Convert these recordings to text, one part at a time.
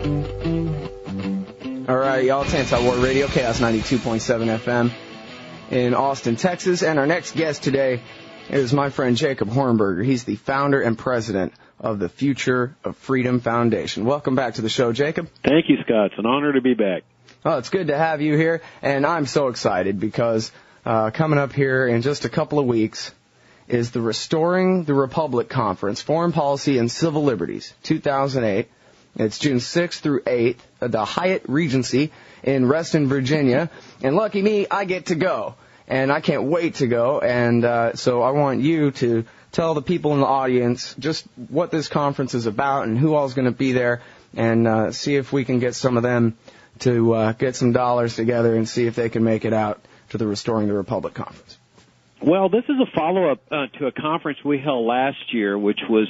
All right, y'all, it's Anti-War Radio, Chaos 92.7 FM in Austin, Texas. And our next guest today is my friend Jacob Hornberger. He's the founder and president of the Future of Freedom Foundation. Welcome back to the show, Jacob. Thank you, Scott. It's an honor to be back. Oh, it's good to have you here, and I'm so excited because coming up here in just a couple of weeks is the Restoring the Republic Conference, Foreign Policy and Civil Liberties, 2008. It's June 6th through 8th at the Hyatt Regency in Reston, Virginia. And lucky me, I get to go. And I can't wait to go. And so I want you to tell the people in the audience just what this conference is about and who all's going to be there, and see if we can get some of them to get some dollars together and see if they can make it out to the Restoring the Republic Conference. Well, this is a follow-up to a conference we held last year, which was,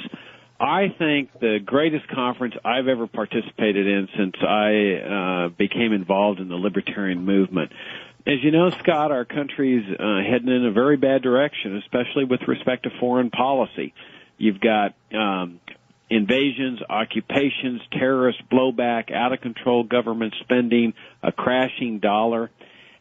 I think, the greatest conference I've ever participated in since I became involved in the libertarian movement. As you know, Scott, our country's heading in a very bad direction, especially with respect to foreign policy. You've got invasions, occupations, terrorist blowback, out-of-control government spending, a crashing dollar.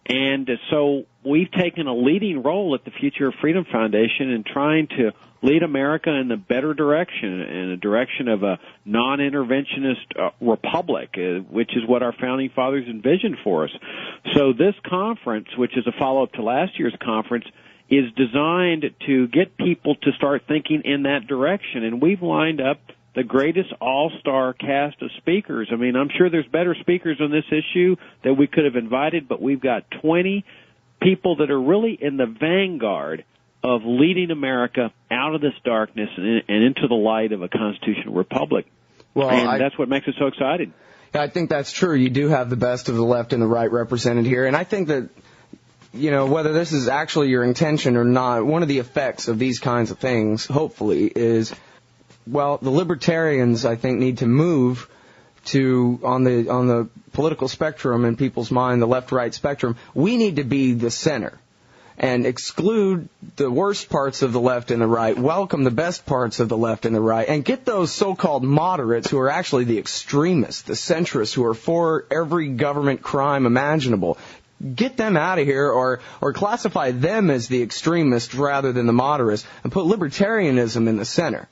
And so we've taken a leading role at the Future of Freedom Foundation in trying to lead America in the better direction, in a direction of a non-interventionist republic, which is what our founding fathers envisioned for us. So this conference, which is a follow-up to last year's conference, is designed to get people to start thinking in that direction. And we've lined up the greatest all-star cast of speakers. I mean, I'm sure there's better speakers on this issue that we could have invited, but we've got 20 people that are really in the vanguard of leading America out of this darkness and into the light of a constitutional republic. Well, and that's what makes it so exciting. I think that's true. You do have the best of the left and the right represented here. And I think that, you know, whether this is actually your intention or not, one of the effects of these kinds of things, hopefully, is, well, the libertarians, I think, need to move to, on the political spectrum in people's mind, the left-right spectrum, we need to be the center and exclude the worst parts of the left and the right, welcome the best parts of the left and the right, and get those so-called moderates who are actually the extremists, the centrists, who are for every government crime imaginable. Get them out of here, or classify them as the extremists rather than the moderates, and put libertarianism in the center.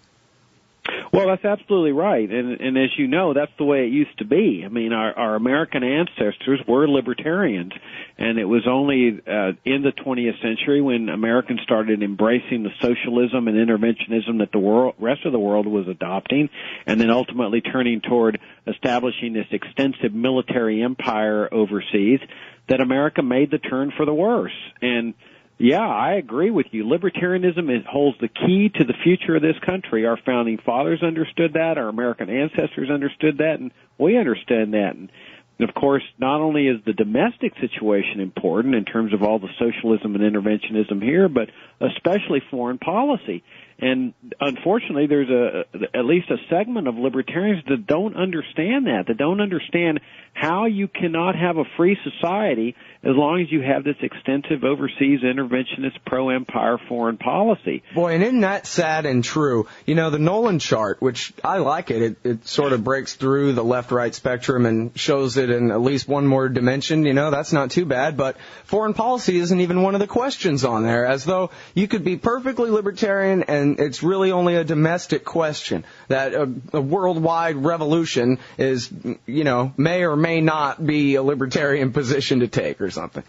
Well, that's absolutely right, and as you know, that's the way it used to be. I mean, our American ancestors were libertarians, and it was only in the 20th century when Americans started embracing the socialism and interventionism that the rest of the world was adopting, and then ultimately turning toward establishing this extensive military empire overseas, that America made the turn for the worse. And yeah, I agree with you. Libertarianism holds the key to the future of this country. Our founding fathers understood that. Our American ancestors understood that, and we understand that. And of course, not only is the domestic situation important in terms of all the socialism and interventionism here, but especially foreign policy. And unfortunately, there's at least a segment of libertarians that don't understand that don't understand how you cannot have a free society as long as you have this extensive overseas interventionist pro-empire foreign policy. Boy, and isn't that sad and true? You know, the Nolan chart, which I like it sort of breaks through the left-right spectrum and shows it in at least one more dimension. You know, that's not too bad, but foreign policy isn't even one of the questions on there, as though you could be perfectly libertarian and it's really only a domestic question, that a worldwide revolution is, you know, may or may not be a libertarian position to take or something.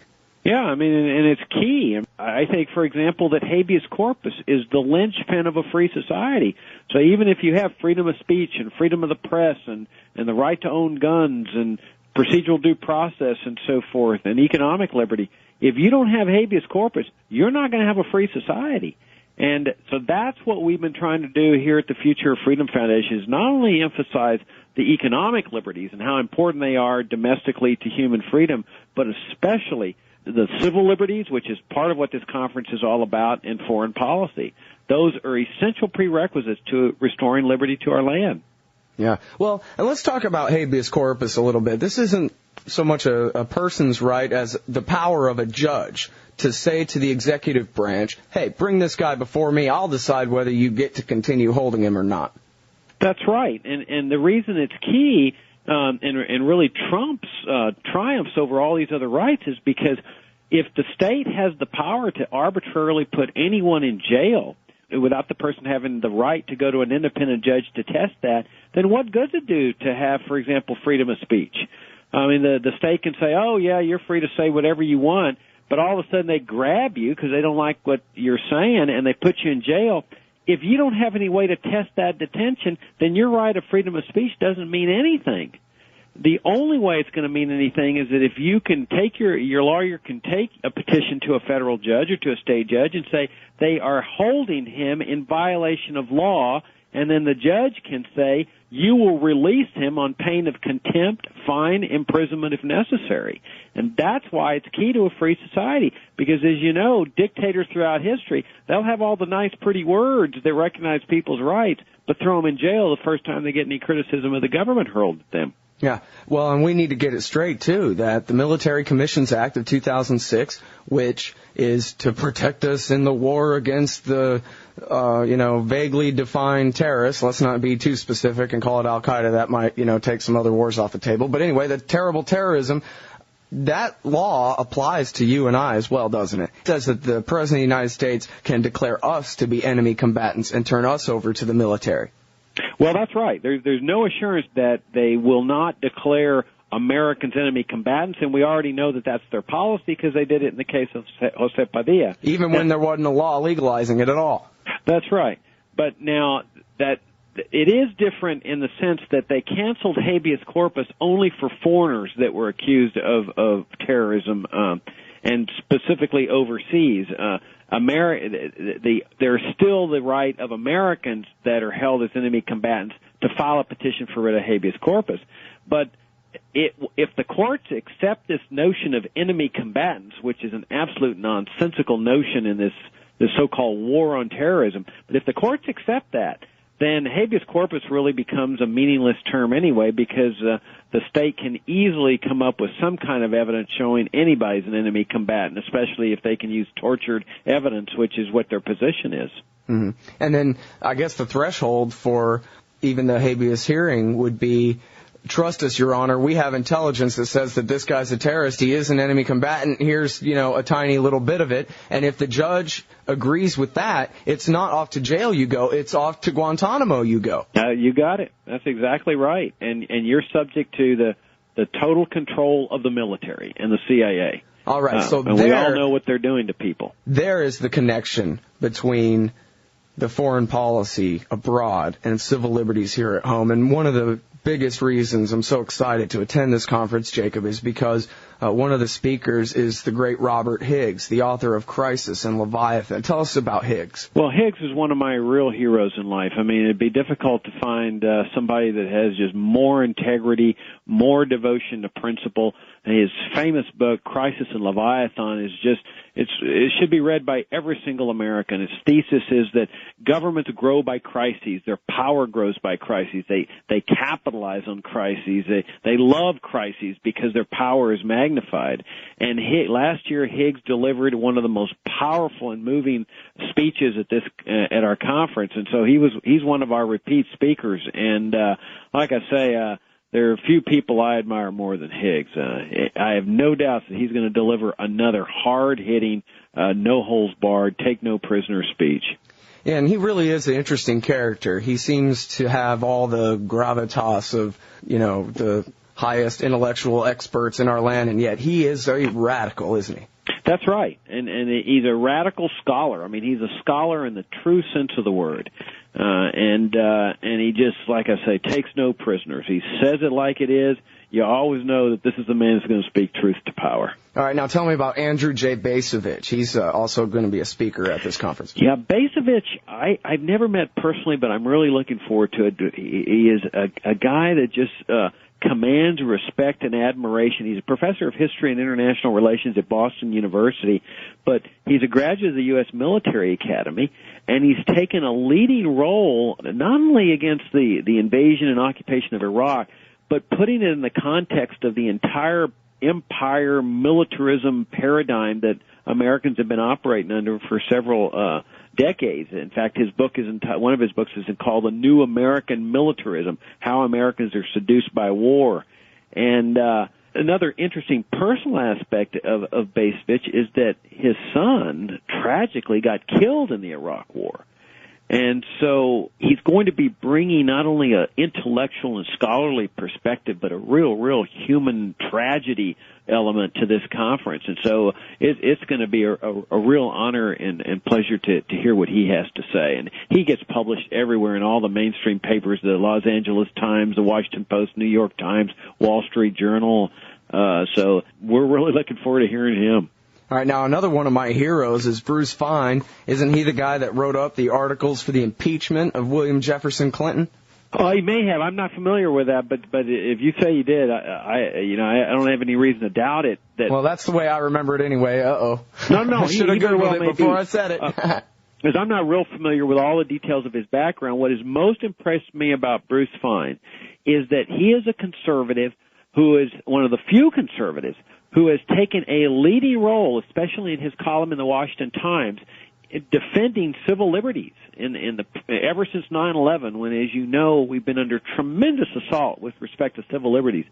Yeah, I mean, and it's key. I think, for example, that habeas corpus is the linchpin of a free society. So even if you have freedom of speech and freedom of the press and the right to own guns and procedural due process and so forth and economic liberty, if you don't have habeas corpus, you're not going to have a free society. And so that's what we've been trying to do here at the Future of Freedom Foundation, is not only emphasize the economic liberties and how important they are domestically to human freedom, but especially the civil liberties, which is part of what this conference is all about, and foreign policy. Those are essential prerequisites to restoring liberty to our land. Yeah. Well, and let's talk about habeas corpus a little bit. This isn't so much a person's right as the power of a judge to say to the executive branch, hey, bring this guy before me, I'll decide whether you get to continue holding him or not. That's right. And the reason it's key and really Trump's triumphs over all these other rights is because if the state has the power to arbitrarily put anyone in jail without the person having the right to go to an independent judge to test that, then what good does it do to have, for example, freedom of speech? I mean, the state can say, oh, yeah, you're free to say whatever you want, but all of a sudden they grab you because they don't like what you're saying and they put you in jail. If you don't have any way to test that detention, then your right of freedom of speech doesn't mean anything. The only way it's going to mean anything is that if you can take your lawyer can take a petition to a federal judge or to a state judge and say they are holding him in violation of law, and then the judge can say you will release him on pain of contempt, fine, imprisonment if necessary. And that's why it's key to a free society, because as you know, dictators throughout history, they'll have all the nice, pretty words that recognize people's rights, but throw them in jail the first time they get any criticism of the government hurled at them. Yeah, well, and we need to get it straight, too, that the Military Commissions Act of 2006, which is to protect us in the war against the, vaguely defined terrorists. Let's not be too specific and call it Al-Qaeda. That might, take some other wars off the table. But anyway, the terrible terrorism, that law applies to you and I as well, doesn't it? It says that the President of the United States can declare us to be enemy combatants and turn us over to the military. Well, that's right. There's no assurance that they will not declare Americans enemy combatants, and we already know that that's their policy because they did it in the case of Jose Padilla. Even when there wasn't a law legalizing it at all. That's right. But now that it is different in the sense that they canceled habeas corpus only for foreigners that were accused of terrorism, and specifically overseas. There's still the right of Americans that are held as enemy combatants to file a petition for writ of habeas corpus. But if the courts accept this notion of enemy combatants, which is an absolute nonsensical notion in this so-called war on terrorism, but if the courts accept that, then habeas corpus really becomes a meaningless term anyway, because the state can easily come up with some kind of evidence showing anybody's an enemy combatant, especially if they can use tortured evidence, which is what their position is. Mm-hmm. And then I guess the threshold for even the habeas hearing would be, trust us, Your Honor, we have intelligence that says that this guy's a terrorist. He is an enemy combatant. Here's, a tiny little bit of it. And if the judge agrees with that, it's not off to jail you go. It's off to Guantanamo you go. You got it. That's exactly right. And you're subject to the total control of the military and the CIA. All right. And we all know what they're doing to people. There is the connection between the foreign policy abroad and civil liberties here at home. And one of the biggest reasons I'm so excited to attend this conference, Jacob, is because one of the speakers is the great Robert Higgs, the author of Crisis and Leviathan. Tell us about Higgs. Well, Higgs is one of my real heroes in life. I mean, it'd be difficult to find somebody that has just more integrity, more devotion to principle. His famous book, Crisis and Leviathan, is just, it should be read by every single American. His thesis is that governments grow by crises. Their power grows by crises. They capitalize on crises. They love crises because their power is magnified. And last year, Higgs delivered one of the most powerful and moving speeches at our conference. And so he's one of our repeat speakers. And like I say, there are a few people I admire more than Higgs. I have no doubt that he's going to deliver another hard-hitting, no-holds-barred, take-no-prisoner speech. Yeah, and he really is an interesting character. He seems to have all the gravitas of, the highest intellectual experts in our land, and yet he is very radical, isn't he? That's right, and he's a radical scholar. I mean, he's a scholar in the true sense of the word. And he just, like I say, takes no prisoners. He says it like it is. You always know that this is the man who's going to speak truth to power. All right, now tell me about Andrew J. Bacevich. He's also going to be a speaker at this conference. Yeah, Bacevich, I've never met personally, but I'm really looking forward to it. He is a guy that just commands respect and admiration. He's a professor of history and international relations at Boston University, but he's a graduate of the U.S. Military Academy, and he's taken a leading role not only against the invasion and occupation of Iraq, but putting it in the context of the entire empire militarism paradigm that Americans have been operating under for several decades. In fact, his book is one of his books is called "The New American Militarism: How Americans Are Seduced by War." And another interesting personal aspect of Bacevich is that his son tragically got killed in the Iraq War. And so he's going to be bringing not only an intellectual and scholarly perspective, but a real human tragedy element to this conference. And so it's going to be a real honor and pleasure to hear what he has to say. And he gets published everywhere in all the mainstream papers, the Los Angeles Times, the Washington Post, New York Times, Wall Street Journal. So we're really looking forward to hearing him. All right, now another one of my heroes is Bruce Fine. Isn't he the guy that wrote up the articles for the impeachment of William Jefferson Clinton? Oh, he may have. I'm not familiar with that, but if you say he did, I don't have any reason to doubt it. Well, that's the way I remember it anyway. No, I should have Googled it before I said it. Because I'm not real familiar with all the details of his background. What has most impressed me about Bruce Fine is that he is a conservative who is one of the few conservatives who has taken a leading role, especially in his column in the Washington Times, in defending civil liberties ever since 9/11, when, as you know, we've been under tremendous assault with respect to civil liberties.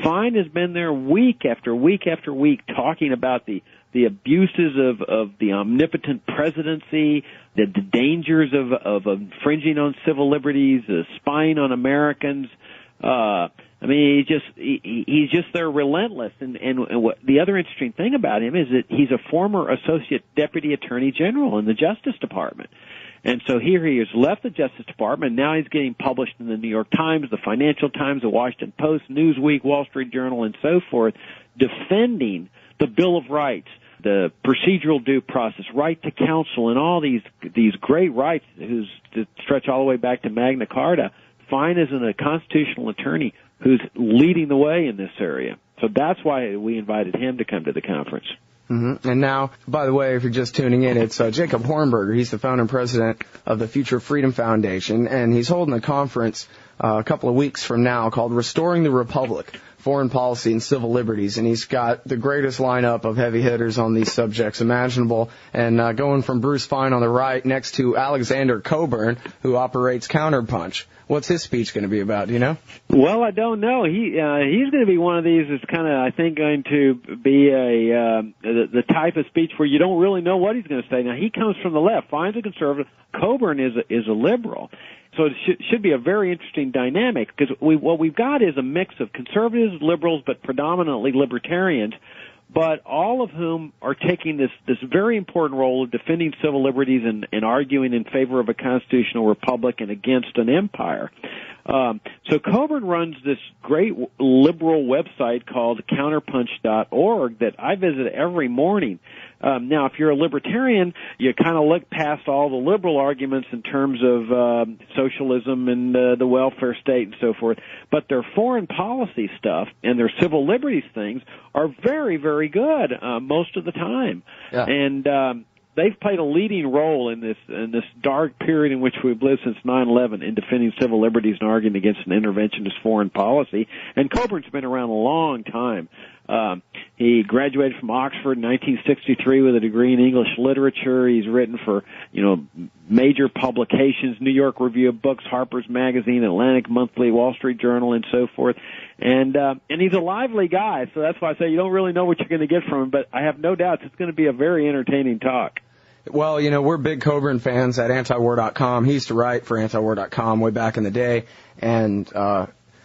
Fine has been there week after week after week talking about the abuses of the omnipotent presidency, the dangers of infringing on civil liberties, spying on Americans. I mean, he's just there relentless. And what the other interesting thing about him is that he's a former associate deputy attorney general in the Justice Department. And so here he has left the Justice Department. Now he's getting published in the New York Times, the Financial Times, the Washington Post, Newsweek, Wall Street Journal, and so forth, defending the Bill of Rights, the procedural due process, right to counsel, and all these great rights that stretch all the way back to Magna Carta. Fine is a constitutional attorney who's leading the way in this area. So that's why we invited him to come to the conference. Mm-hmm. And now, by the way, if you're just tuning in, it's Jacob Hornberger. He's the founder and president of the Future Freedom Foundation, and he's holding a conference a couple of weeks from now called Restoring the Republic, Foreign Policy and Civil Liberties, and he's got the greatest lineup of heavy hitters on these subjects imaginable, and going from Bruce Fine on the right next to Alexander Coburn, who operates Counterpunch. What's his speech going to be about, do you know? Well, I don't know. He's going to be one of these that's kind of, I think, going to be the type of speech where you don't really know what he's going to say. Now, he comes from the left. Fine's a conservative. Coburn is a liberal. So it should be a very interesting dynamic, because what we've got is a mix of conservatives, liberals, but predominantly libertarians, but all of whom are taking this very important role of defending civil liberties and arguing in favor of a constitutional republic and against an empire. So Coburn runs this great liberal website called counterpunch.org that I visit every morning. Now, if you're a libertarian, you kind of look past all the liberal arguments in terms of socialism and the welfare state and so forth. But their foreign policy stuff and their civil liberties things are very, very good most of the time. Yeah. And they've played a leading role in this dark period in which we've lived since 9/11 in defending civil liberties and arguing against an interventionist foreign policy. And Coburn's been around a long time. He graduated from Oxford in 1963 with a degree in English literature. He's written for, major publications, New York Review of Books, Harper's Magazine, Atlantic Monthly, Wall Street Journal, and so forth. And he's a lively guy, so that's why I say you don't really know what you're going to get from him, but I have no doubts it's going to be a very entertaining talk. Well, we're big Coburn fans at antiwar.com. He used to write for antiwar.com way back in the day, and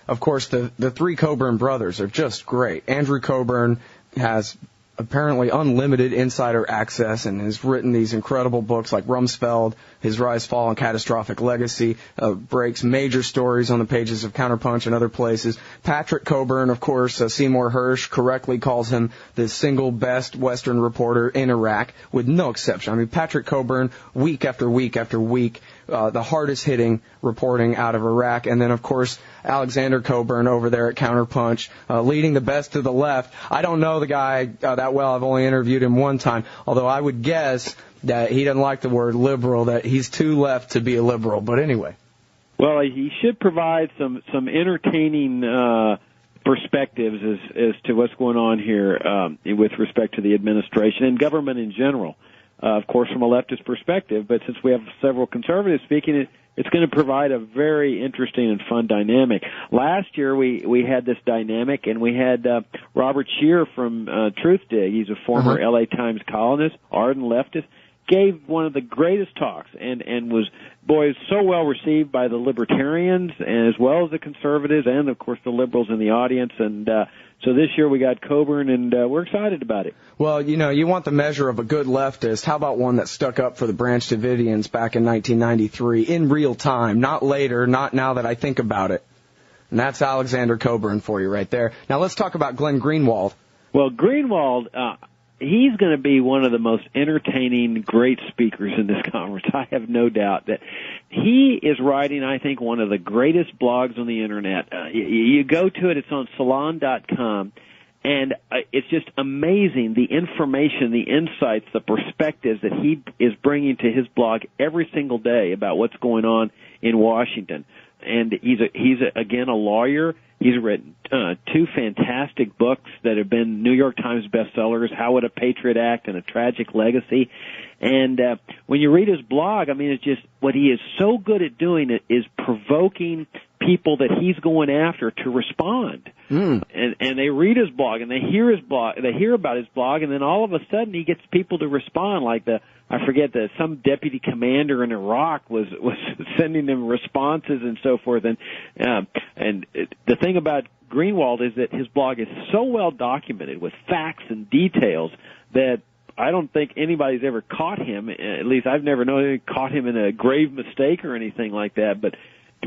of course, the three Coburn brothers are just great. Andrew Coburn has apparently unlimited insider access and has written these incredible books like Rumsfeld, His Rise, Fall, and Catastrophic Legacy, breaks major stories on the pages of Counterpunch and other places. Patrick Coburn, of course, Seymour Hersh correctly calls him the single best Western reporter in Iraq, with no exception. I mean, Patrick Coburn, week after week after week, the hardest-hitting reporting out of Iraq. And then, of course, Alexander Coburn over there at Counterpunch, leading the best to the left. I don't know the guy that well. I've only interviewed him one time, although I would guess that he doesn't like the word liberal, that he's too left to be a liberal. But anyway. Well, he should provide some entertaining perspectives as to what's going on here with respect to the administration and government in general. of course, from a leftist perspective. But since we have several conservatives speaking, it's going to provide a very interesting and fun dynamic. Last year, we had this dynamic, and we had Robert Scheer from Truthdig. He's a former LA Times columnist, ardent leftist, gave one of the greatest talks and was, so well received by the libertarians as well as the conservatives and, of course, the liberals in the audience. And so this year we got Coburn, and we're excited about it. Well, you want the measure of a good leftist. How about one that stuck up for the Branch Davidians back in 1993 in real time, not later, not now that I think about it? And that's Alexander Coburn for you right there. Now let's talk about Glenn Greenwald. Well, Greenwald, he's going to be one of the most entertaining, great speakers in this conference. I have no doubt that he is writing, I think, one of the greatest blogs on the Internet. You go to it, it's on salon.com, and it's just amazing, the information, the insights, the perspectives that he is bringing to his blog every single day about what's going on in Washington. And he's again, a lawyer. He's written two fantastic books that have been New York Times bestsellers, How Would a Patriot Act and A Tragic Legacy. And when you read his blog, I mean, it's just what he is so good at doing is provoking people that he's going after to respond. And they read his blog and they hear his blog, they hear about his blog, and then all of a sudden he gets people to respond. Like some deputy commander in Iraq was sending them responses and so forth. And the thing about Greenwald is that his blog is so well documented with facts and details that I don't think anybody's ever caught him. At least I've never known anyone caught him in a grave mistake or anything like that. But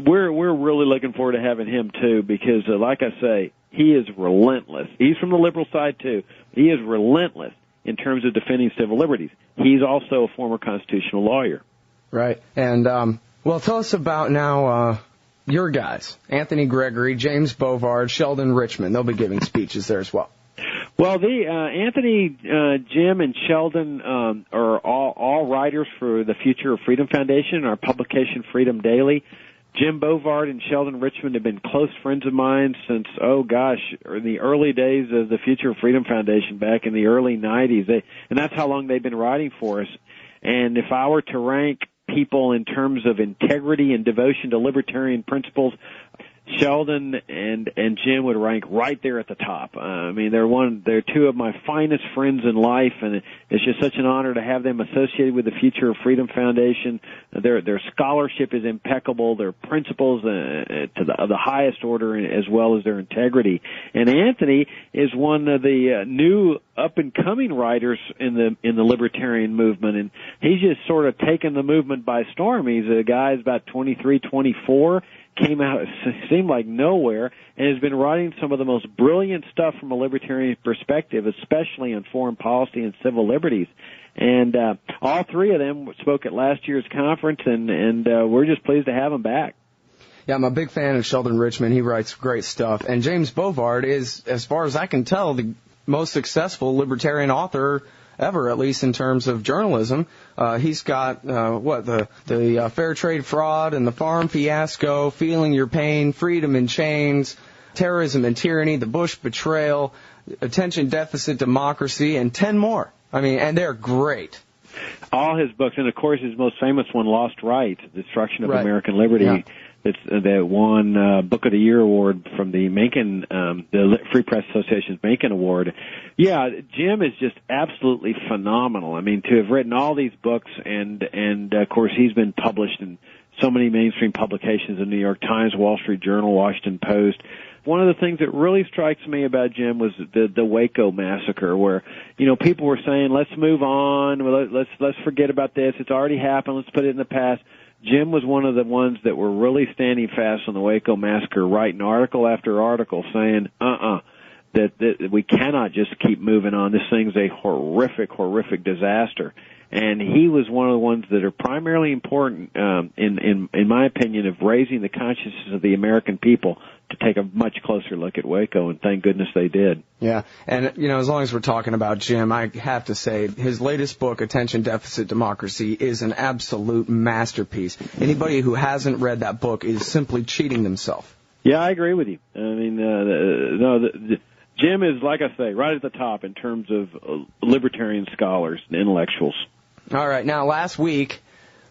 we're really looking forward to having him too, because like I say, he is relentless. He's from the liberal side too. He is relentless in terms of defending civil liberties. He's also a former constitutional lawyer. Right. And well, tell us about now your guys, Anthony Gregory, James Bovard, Sheldon Richman. They'll be giving speeches there as well. Well, Anthony, Jim, and Sheldon are all writers for the Future of Freedom Foundation, our publication Freedom Daily. Jim Bovard and Sheldon Richman have been close friends of mine since, in the early days of the Future of Freedom Foundation back in the early 90s. And that's how long they've been writing for us. And if I were to rank people in terms of integrity and devotion to libertarian principles, Sheldon and Jim would rank right there at the top. I mean, they're two of my finest friends in life, and it's just such an honor to have them associated with the Future of Freedom Foundation. Their scholarship is impeccable, their principles of the highest order, as well as their integrity. And Anthony is one of the new up-and-coming writers in the libertarian movement, and he's just sort of taken the movement by storm. He's a guy who's about 23, 24. Came out, seemed like nowhere, and has been writing some of the most brilliant stuff from a libertarian perspective, especially on foreign policy and civil liberties. And all three of them spoke at last year's conference, and we're just pleased to have them back. Yeah, I'm a big fan of Sheldon Richman. He writes great stuff. And James Bovard is, as far as I can tell, the most successful libertarian author ever, at least in terms of journalism. He's got the fair trade fraud and the farm fiasco, Feeling Your Pain, Freedom in Chains, Terrorism and Tyranny, the Bush Betrayal, Attention Deficit Democracy, and 10 more. I mean, and they're great. All his books, and of course his most famous one, Lost Rights, Destruction of American Liberty. Yeah. That won Book of the Year award from the Macon, the Free Press Association's Macon Award. Yeah, Jim is just absolutely phenomenal. I mean, to have written all these books, and of course he's been published in so many mainstream publications: the New York Times, Wall Street Journal, Washington Post. One of the things that really strikes me about Jim was the Waco massacre, where people were saying, "Let's move on, let's forget about this. It's already happened. Let's put it in the past." Jim was one of the ones that were really standing fast on the Waco massacre, writing article after article saying, that we cannot just keep moving on. This thing's a horrific, horrific disaster. And he was one of the ones that are primarily important, in my opinion, of raising the consciousness of the American people to take a much closer look at Waco, and thank goodness they did. Yeah, and as long as we're talking about Jim, I have to say his latest book, Attention Deficit Democracy, is an absolute masterpiece. Anybody who hasn't read that book is simply cheating themselves. Yeah, I agree with you. I mean, Jim is, like I say, right at the top in terms of libertarian scholars and intellectuals. All right. Now, last week,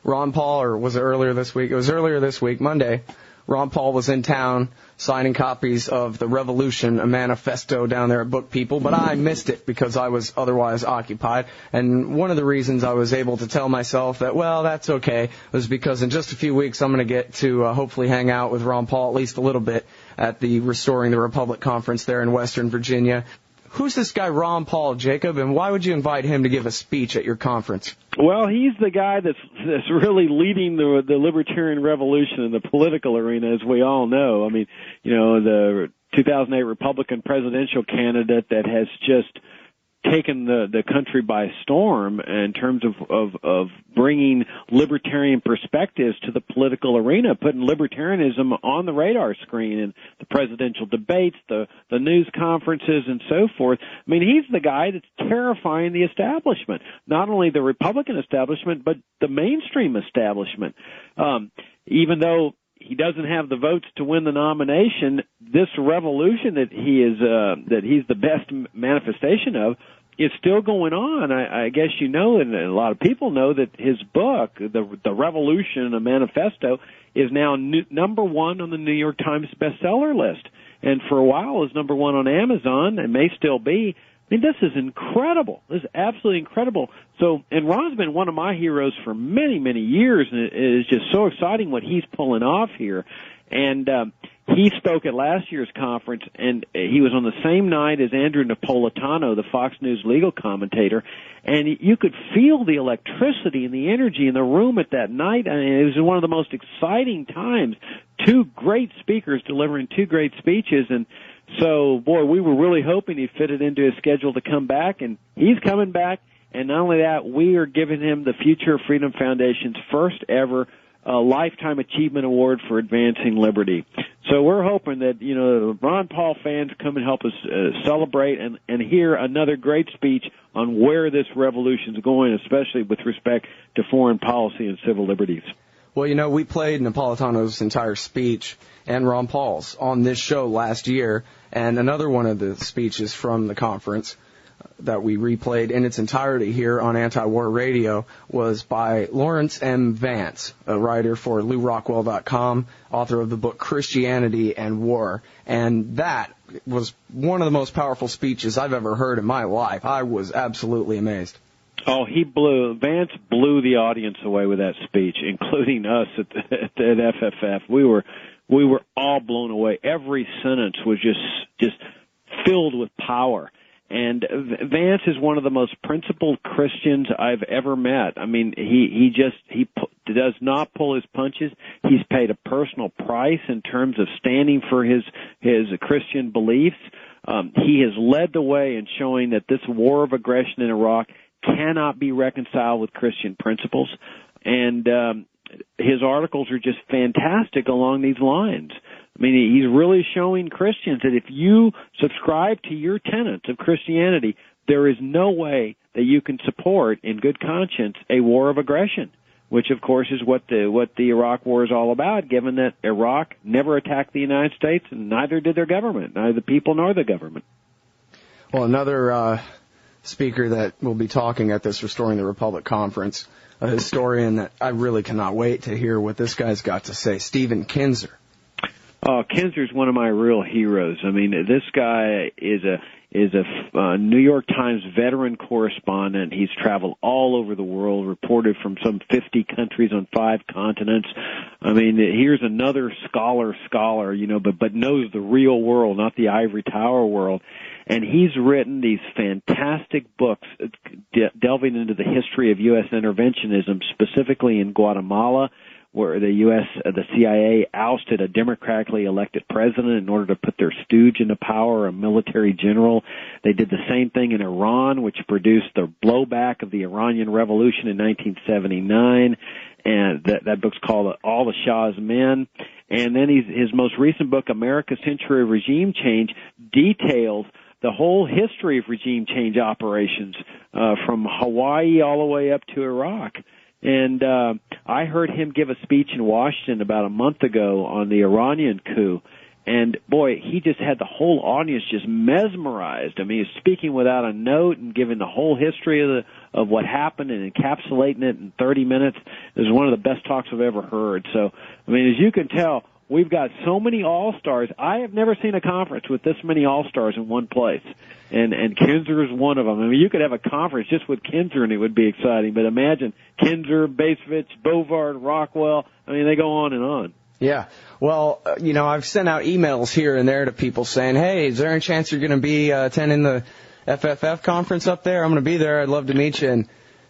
Ron Paul, or was it earlier this week? It was earlier this week, Monday. Ron Paul was in town signing copies of the Revolution, a manifesto down there at Book People, but I missed it because I was otherwise occupied. And one of the reasons I was able to tell myself that, well, that's okay, was because in just a few weeks I'm going to get to hopefully hang out with Ron Paul at least a little bit at the Restoring the Republic conference there in Western Virginia. Who's this guy Ron Paul, Jacob, and why would you invite him to give a speech at your conference? Well, he's the guy that's really leading the libertarian revolution in the political arena, as we all know. I mean, you know, the 2008 Republican presidential candidate that has just taken the country by storm in terms of bringing libertarian perspectives to the political arena, putting libertarianism on the radar screen in the presidential debates, the news conferences, and so forth. I mean, he's the guy that's terrifying the establishment, not only the Republican establishment, but the mainstream establishment. Even though he doesn't have the votes to win the nomination, this revolution that he's the best manifestation of is still going on. I guess you know, and a lot of people know, that his book, The Revolution, a Manifesto, is now number one on the New York Times bestseller list. And for a while was number one on Amazon, and may still be. I mean, this is incredible. This is absolutely incredible. So, and Ron's been one of my heroes for many, many years, and it is just so exciting what he's pulling off here. And he spoke at last year's conference, and he was on the same night as Andrew Napolitano, the Fox News legal commentator, and you could feel the electricity and the energy in the room at that night. I mean, it was one of the most exciting times. Two great speakers delivering two great speeches, and so, boy, we were really hoping he'd fit it into his schedule to come back, and he's coming back. And not only that, we are giving him the Future Freedom Foundation's first ever Lifetime Achievement Award for advancing liberty. So we're hoping that, you know, Ron Paul fans come and help us celebrate and hear another great speech on where this revolution is going, especially with respect to foreign policy and civil liberties. Well, you know, we played Napolitano's entire speech and Ron Paul's on this show last year, and another one of the speeches from the conference that we replayed in its entirety here on Anti-War Radio was by Lawrence M. Vance, a writer for LouRockwell.com, author of the book Christianity and War. And that was one of the most powerful speeches I've ever heard in my life. I was absolutely amazed. Oh, Vance blew the audience away with that speech, including us at FFF. We were all blown away. Every sentence was just filled with power. And Vance is one of the most principled Christians I've ever met. I mean, he does not pull his punches. He's paid a personal price in terms of standing for his Christian beliefs. He has led the way in showing that this war of aggression in Iraq cannot be reconciled with Christian principles. And his articles are just fantastic along these lines. I mean, he's really showing Christians that if you subscribe to your tenets of Christianity, there is no way that you can support, in good conscience, a war of aggression, which, of course, is what the Iraq War is all about, given that Iraq never attacked the United States, and neither did their government, neither the people nor the government. Well, another speaker that will be talking at this Restoring the Republic conference, a historian that I really cannot wait to hear what this guy's got to say, Stephen Kinzer. Oh, Kinzer's one of my real heroes. I mean, this guy is a New York Times veteran correspondent. He's traveled all over the world, reported from some 50 countries on 5 continents. I mean, here's another scholar, you know, but knows the real world, not the ivory tower world. And he's written these fantastic books delving into the history of U.S. interventionism, specifically in Guatemala, where the CIA ousted a democratically elected president in order to put their stooge into power, a military general. They did the same thing in Iran, which produced the blowback of the Iranian Revolution in 1979. And that book's called All the Shah's Men. And then his most recent book, America's Century of Regime Change, details the whole history of regime change operations from Hawaii all the way up to Iraq. And I heard him give a speech in Washington about a month ago on the Iranian coup, And boy, he just had the whole audience just mesmerized. I mean, he's speaking without a note and giving the whole history of what happened and encapsulating it in 30 minutes. It was one of the best talks I've ever heard. So, I mean, as you can tell, we've got so many all-stars. I have never seen a conference with this many all-stars in one place. And Kinzer is one of them. I mean, you could have a conference just with Kinzer and it would be exciting. But imagine Kinzer, Basevich, Bovard, Rockwell. I mean, they go on and on. Yeah. Well, I've sent out emails here and there to people saying, hey, is there any chance you're going to be attending the FFF conference up there? I'm going to be there. I'd love to meet you.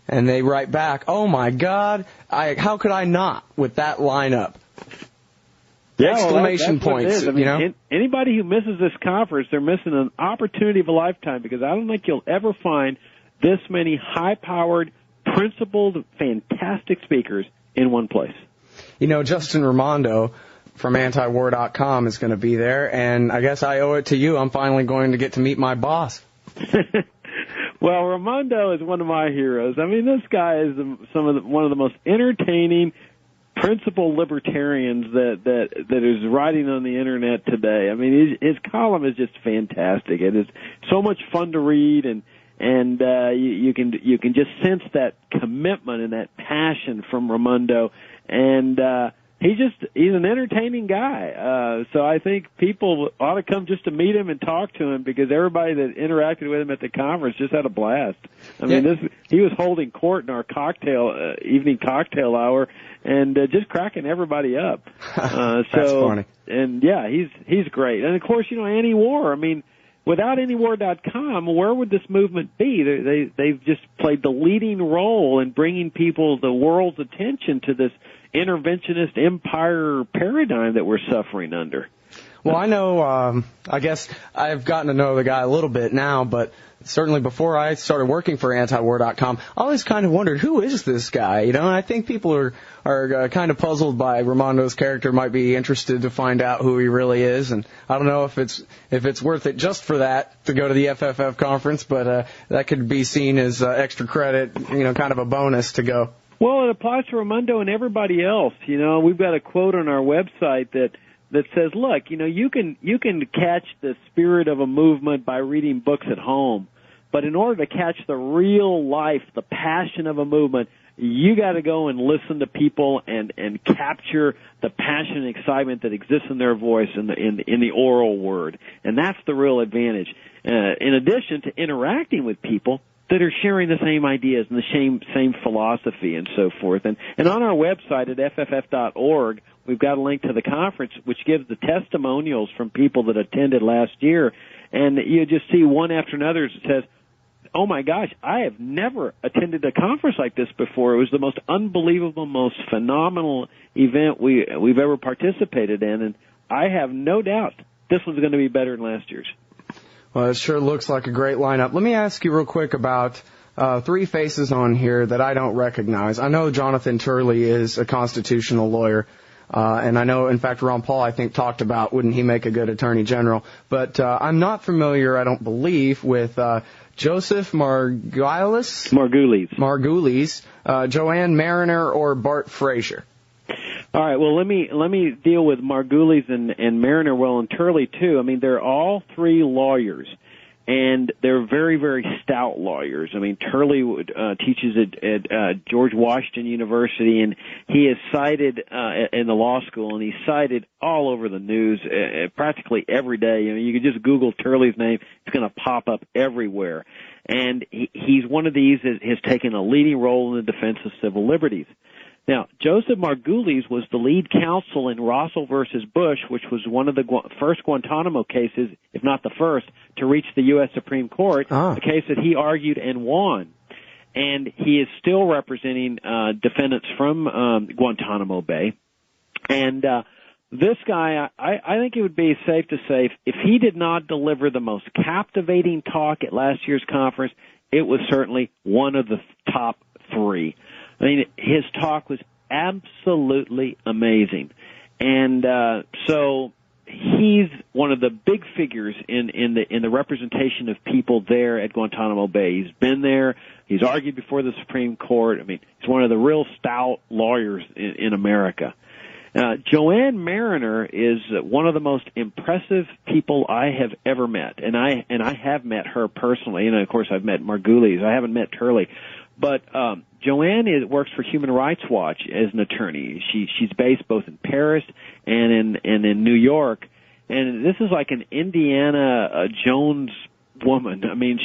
And they write back, oh, my God, how could I not with that lineup? Yeah, exclamation points, I mean, anybody who misses this conference, they're missing an opportunity of a lifetime, because I don't think you'll ever find this many high-powered, principled, fantastic speakers in one place. Justin Raimondo from antiwar.com is going to be there, and I guess I owe it to you. I'm finally going to get to meet my boss. Well, Raimondo is one of my heroes. I mean, this guy is one of the most entertaining, principled libertarians that is writing on the internet today. I mean, his column is just fantastic. It is so much fun to read, and you can just sense that commitment and that passion from Raimondo. And he's an entertaining guy. So I think people ought to come just to meet him and talk to him, because everybody that interacted with him at the conference just had a blast. I mean, he was holding court in our evening cocktail hour, and just cracking everybody up. That's funny. And yeah, he's great. And of course, anti-war. I mean, without antiwar.com, where would this movement be? They've just played the leading role in bringing the world's attention to this interventionist empire paradigm that we're suffering under. Well, I know, I guess I've gotten to know the guy a little bit now, but certainly before I started working for antiwar.com, I always kind of wondered, who is this guy? And I think people are kind of puzzled by Raimondo's character, might be interested to find out who he really is. And I don't know if it's worth it just for that to go to the FFF conference, but that could be seen as extra credit, kind of a bonus to go. Well, it applies to Raimondo and everybody else. We've got a quote on our website that says, look, you can catch the spirit of a movement by reading books at home, but in order to catch the real life, the passion of a movement, you got to go and listen to people and capture the passion and excitement that exists in their voice in the oral word, and that's the real advantage. In addition to interacting with people that are sharing the same ideas and the same philosophy and so forth. And on our website at fff.org, we've got a link to the conference, which gives the testimonials from people that attended last year. And you just see one after another that says, oh my gosh, I have never attended a conference like this before. It was the most unbelievable, most phenomenal event we've ever participated in. And I have no doubt this one's going to be better than last year's. Well, it sure looks like a great lineup. Let me ask you real quick about three faces on here that I don't recognize. I know Jonathan Turley is a constitutional lawyer, and I know, in fact, Ron Paul, I think, talked about wouldn't he make a good attorney general. But I'm not familiar, I don't believe, with Joseph Margulies, Joanne Mariner, or Bart Frazier. All right, well, let me deal with Margulies and Mariner, and Turley, too. I mean, they're all three lawyers, and they're very, very stout lawyers. I mean, Turley teaches at George Washington University, and he is cited in the law school, and he's cited all over the news practically every day. You can just Google Turley's name. It's going to pop up everywhere. And he's one of these that has taken a leading role in the defense of civil liberties. Now, Joseph Margulies was the lead counsel in Russell versus Bush, which was one of the first Guantanamo cases, if not the first, to reach the U.S. Supreme Court, a case that he argued and won. And he is still representing defendants from Guantanamo Bay. And this guy, I think it would be safe to say, if he did not deliver the most captivating talk at last year's conference, it was certainly one of the top three. I mean, his talk was absolutely amazing. And so he's one of the big figures in the representation of people there at Guantanamo Bay. He's been there. He's argued before the Supreme Court. I mean, he's one of the real stout lawyers in America. Joanne Mariner is one of the most impressive people I have ever met, and I have met her personally. And of course, I've met Margulies. I haven't met Turley, but Joanne works for Human Rights Watch as an attorney. She's based both in Paris and in New York, and this is like an Indiana Jones woman. I mean,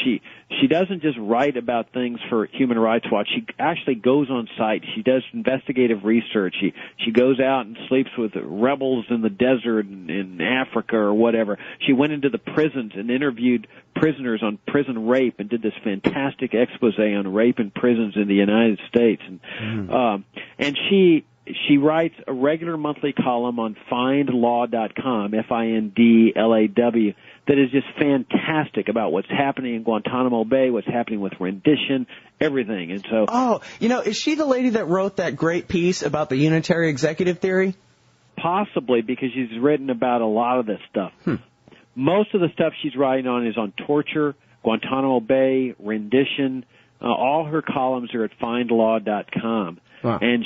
she doesn't just write about things for Human Rights Watch. She actually goes on site. She does investigative research. She goes out and sleeps with rebels in the desert in Africa or whatever. She went into the prisons and interviewed prisoners on prison rape and did this fantastic expose on rape in prisons in the United States. And she writes a regular monthly column on findlaw.com, FINDLAW, that is just fantastic about what's happening in Guantanamo Bay, what's happening with rendition, everything. And so, is she the lady that wrote that great piece about the unitary executive theory? Possibly, because she's written about a lot of this stuff. Most of the stuff she's writing on is on torture, Guantanamo Bay, rendition. All her columns are at findlaw.com. Wow. And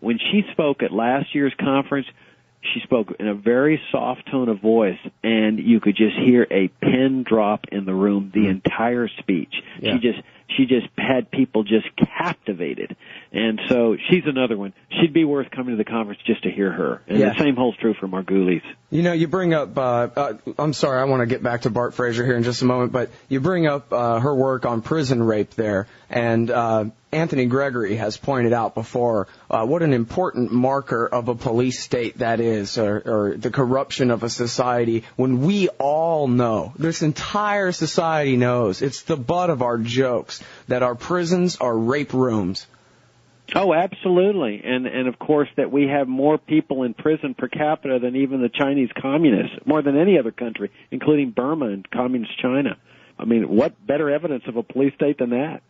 when she spoke at last year's conference, she spoke in a very soft tone of voice, and you could just hear a pin drop in the room the entire speech. Yeah. She just had people just captivated. And so she's another one. She'd be worth coming to the conference just to hear her. And the same holds true for Margulies. You bring up, I'm sorry, I want to get back to Bart Fraser here in just a moment, but you bring up her work on prison rape there, and Anthony Gregory has pointed out before what an important marker of a police state that is, or the corruption of a society, when we all know, this entire society knows, it's the butt of our jokes, that our prisons are rape rooms. Oh, absolutely. And of course that we have more people in prison per capita than even the Chinese communists, more than any other country, including Burma and communist China. I mean, what better evidence of a police state than that?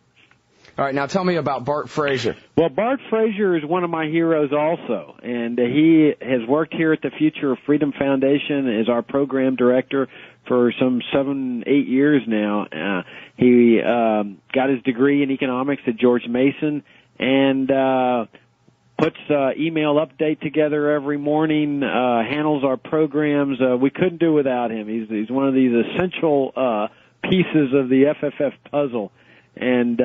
All right, now tell me about Bart Fraser. Well, Bart Fraser is one of my heroes also, and he has worked here at the Future of Freedom Foundation as our program director for some 7-8 years now. He got his degree in economics at George Mason, and puts email update together every morning, handles our programs. We couldn't do without him. He's one of these essential pieces of the FFF puzzle. And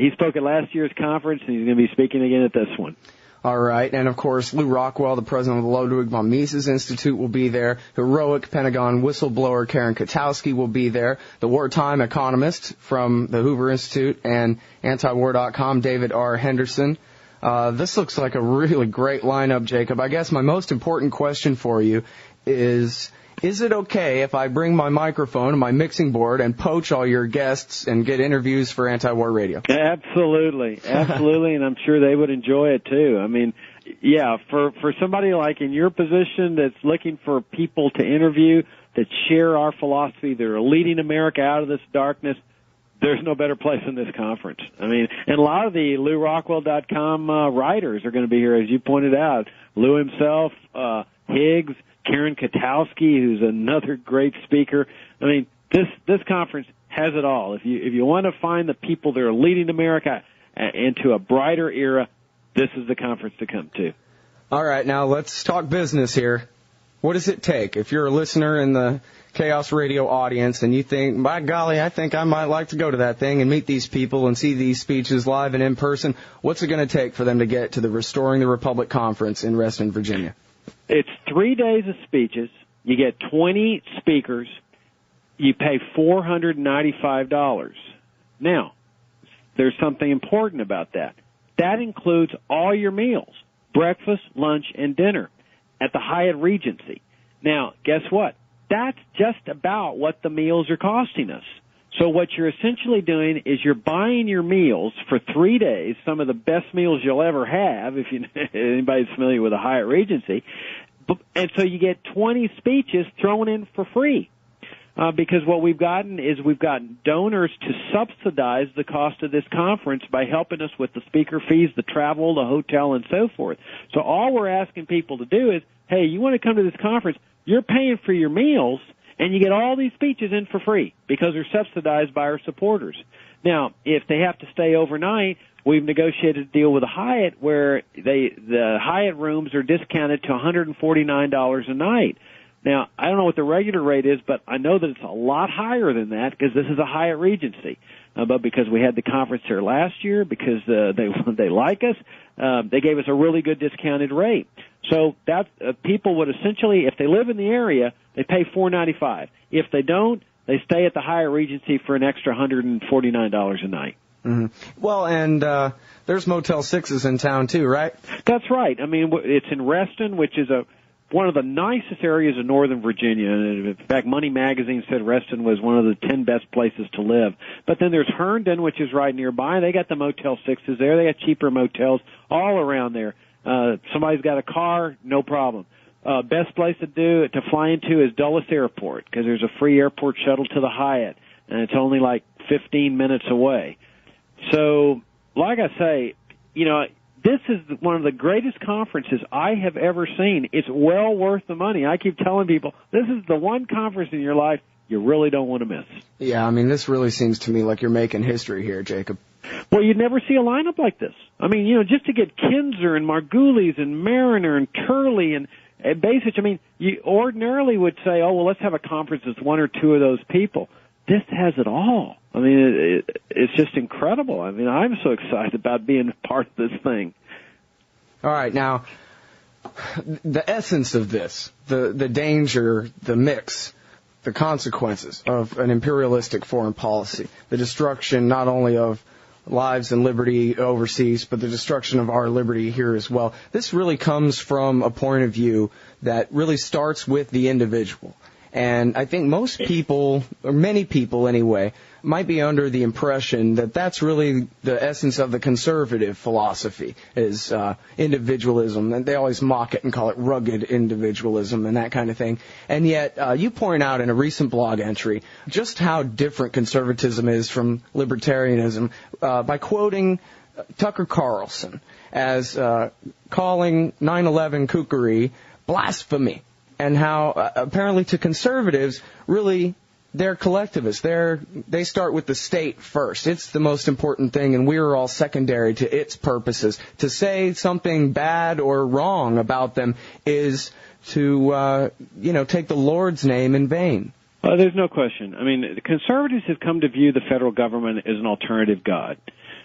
he spoke at last year's conference, and he's going to be speaking again at this one. All right, and of course, Lou Rockwell, the president of the Ludwig von Mises Institute, will be there. Heroic Pentagon whistleblower Karen Katowski will be there. The wartime economist from the Hoover Institute and antiwar.com, David R. Henderson. This looks like a really great lineup, Jacob. I guess my most important question for you is it okay if I bring my microphone and my mixing board and poach all your guests and get interviews for Anti-War Radio? Absolutely. Absolutely, and I'm sure they would enjoy it too. I mean, yeah, for somebody like in your position that's looking for people to interview that share our philosophy, that are leading America out of this darkness, there's no better place than this conference. I mean, and a lot of the LouRockwell.com writers are going to be here, as you pointed out. Lou himself, Higgs, Karen Katowski, who's another great speaker. I mean, this conference has it all. If you want to find the people that are leading America into a brighter era, this is the conference to come to. All right, now let's talk business here. What does it take? If you're a listener in the Chaos Radio audience and you think, by golly, I think I might like to go to that thing and meet these people and see these speeches live and in person, what's it going to take for them to get to the Restoring the Republic conference in Reston, Virginia? It's 3 days of speeches. You get 20 speakers. You pay $495. Now, there's something important about that. That includes all your meals, breakfast, lunch, and dinner at the Hyatt Regency. Now, guess what? That's just about what the meals are costing us. So what you're essentially doing is you're buying your meals for 3 days, some of the best meals you'll ever have, if anybody's familiar with the Hyatt Regency, and so you get 20 speeches thrown in for free. Because what we've gotten donors to subsidize the cost of this conference by helping us with the speaker fees, the travel, the hotel, and so forth. So all we're asking people to do is, hey, you want to come to this conference, you're paying for your meals, and you get all these speeches in for free because they're subsidized by our supporters. Now, if they have to stay overnight, we've negotiated a deal with a Hyatt where the Hyatt rooms are discounted to $149 a night. Now, I don't know what the regular rate is, but I know that it's a lot higher than that because this is a Hyatt Regency. But because we had the conference there last year, because they like us, they gave us a really good discounted rate. So that people would essentially, if they live in the area, they pay $495. If they don't, they stay at the Hyatt Regency for an extra $149 a night. Mm-hmm. Well, and there's Motel 6s in town too, right? That's right. I mean, it's in Reston, which is one of the nicest areas of Northern Virginia. In fact, Money Magazine said Reston was one of the 10 best places to live. But then there's Herndon, which is right nearby. They got the Motel 6s there. They got cheaper motels all around there. Somebody's got a car, no problem. Best place to fly into is Dulles Airport because there's a free airport shuttle to the Hyatt, and it's only like 15 minutes away. So, like I say, this is one of the greatest conferences I have ever seen. It's well worth the money. I keep telling people, this is the one conference in your life you really don't want to miss. Yeah, I mean, this really seems to me like you're making history here, Jacob. Well, you'd never see a lineup like this. I mean, just to get Kinzer and Margulies and Mariner and Turley and Basich, I mean, you ordinarily would say, oh, well, let's have a conference with one or two of those people. This has it all. I mean, it's just incredible. I mean, I'm so excited about being part of this thing. All right, now, the essence of this, the danger, the mix, the consequences of an imperialistic foreign policy, the destruction not only of lives and liberty overseas, but the destruction of our liberty here as well. This really comes from a point of view that really starts with the individual. And I think most people, or many people anyway, might be under the impression that that's really the essence of the conservative philosophy, is individualism. And they always mock it and call it rugged individualism and that kind of thing. And yet, you point out in a recent blog entry just how different conservatism is from libertarianism by quoting Tucker Carlson as calling 9/11 kookery blasphemy. And how apparently to conservatives, really, they're collectivists. They start with the state first. It's the most important thing, and we're all secondary to its purposes. To say something bad or wrong about them is to, take the Lord's name in vain. There's no question. I mean, the conservatives have come to view the federal government as an alternative God.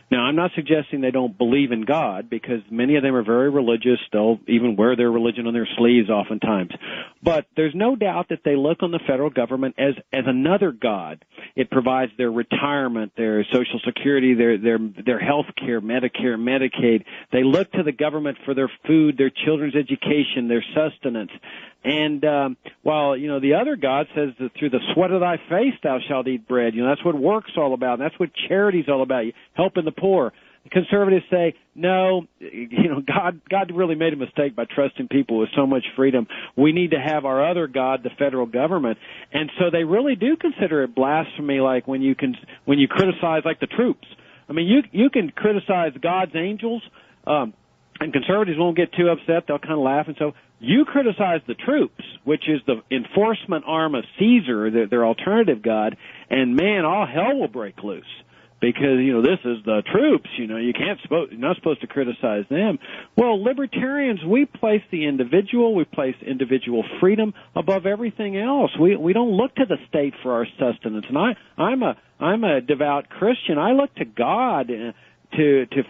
Now, I'm not suggesting they don't believe in God, because many of them are very religious. They'll even wear their religion on their sleeves oftentimes. But there's no doubt that they look on the federal government as another God. It provides their retirement, their Social Security, their health care, Medicare, Medicaid. They look to the government for their food, their children's education, their sustenance. And while, the other God says that through the sweat of thy face thou shalt eat bread. That's what work's all about. And that's what charity's all about, helping the poor. The conservatives say, no, God really made a mistake by trusting people with so much freedom. We need to have our other God, the federal government. And so they really do consider it blasphemy, like when you criticize, like the troops. I mean, you can criticize God's angels, and conservatives won't get too upset. They'll kind of laugh. And so you criticize the troops, which is the enforcement arm of Caesar, their alternative God, and man, all hell will break loose. Because, this is the troops, you're not supposed to criticize them. Well, libertarians, we place the individual, we place individual freedom above everything else. We don't look to the state for our sustenance. And I'm a devout Christian. I look to God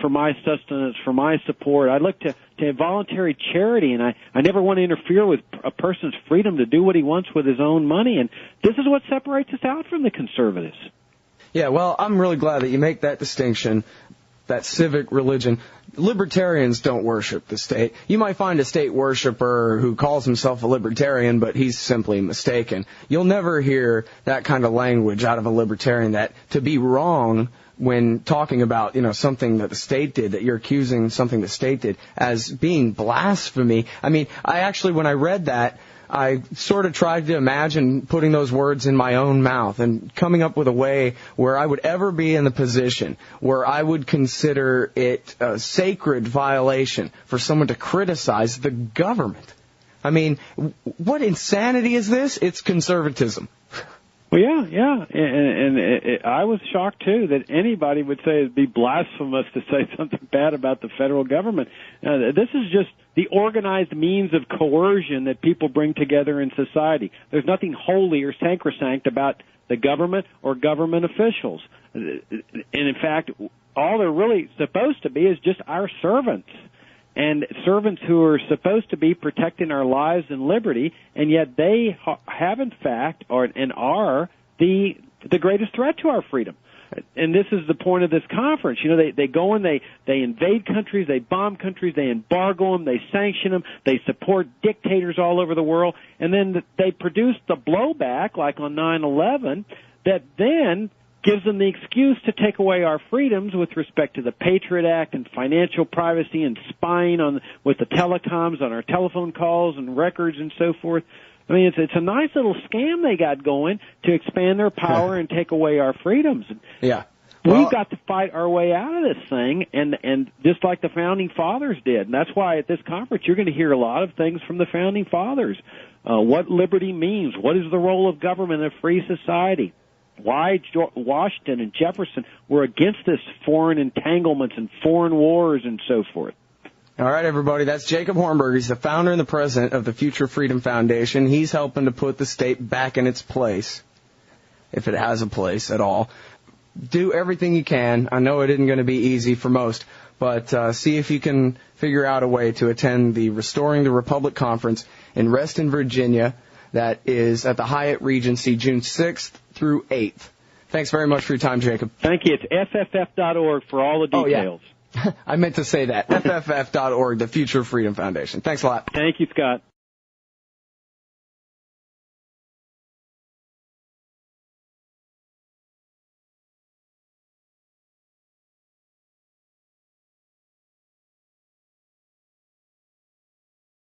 for my sustenance, for my support. I look to voluntary charity, and I never want to interfere with a person's freedom to do what he wants with his own money. And this is what separates us out from the conservatives. Yeah, well, I'm really glad that you make that distinction, that civic religion. Libertarians don't worship the state. You might find a state worshiper who calls himself a libertarian, but he's simply mistaken. You'll never hear that kind of language out of a libertarian, that to be wrong when talking about, something that the state did, that you're accusing something the state did as being blasphemy. I mean, when I read that, I sort of tried to imagine putting those words in my own mouth and coming up with a way where I would ever be in the position where I would consider it a sacred violation for someone to criticize the government. I mean, what insanity is this? It's conservatism. Well, yeah, and I was shocked too that anybody would say it'd be blasphemous to say something bad about the federal government. This is just the organized means of coercion that people bring together in society. There's nothing holy or sacrosanct about the government or government officials, and in fact, all they're really supposed to be is just our servants. And servants who are supposed to be protecting our lives and liberty, and yet they have, in fact, and are the greatest threat to our freedom. And this is the point of this conference. You know, they go and they invade countries, they bomb countries, they embargo them, they sanction them, they support dictators all over the world, and then they produce the blowback, like on 9/11, that then gives them the excuse to take away our freedoms with respect to the Patriot Act and financial privacy and spying with the telecoms on our telephone calls and records and so forth. I mean, it's a nice little scam they got going to expand their power and take away our freedoms. Yeah. We've got to fight our way out of this thing, and just like the Founding Fathers did. And that's why at this conference you're going to hear a lot of things from the Founding Fathers. What liberty means, what is the role of government in a free society, why Washington and Jefferson were against this foreign entanglements and foreign wars and so forth. All right, everybody, that's Jacob Hornberger. He's the founder and the president of the Future Freedom Foundation. He's helping to put the state back in its place, if it has a place at all. Do everything you can. I know it isn't going to be easy for most, but see if you can figure out a way to attend the Restoring the Republic Conference in Reston, Virginia. That is at the Hyatt Regency, June 6th through 8th. Thanks very much for your time, Jacob. Thank you. It's fff.org for all the details. Oh, yeah. I meant to say that. fff.org, the Future Freedom Foundation. Thanks a lot. Thank you, Scott.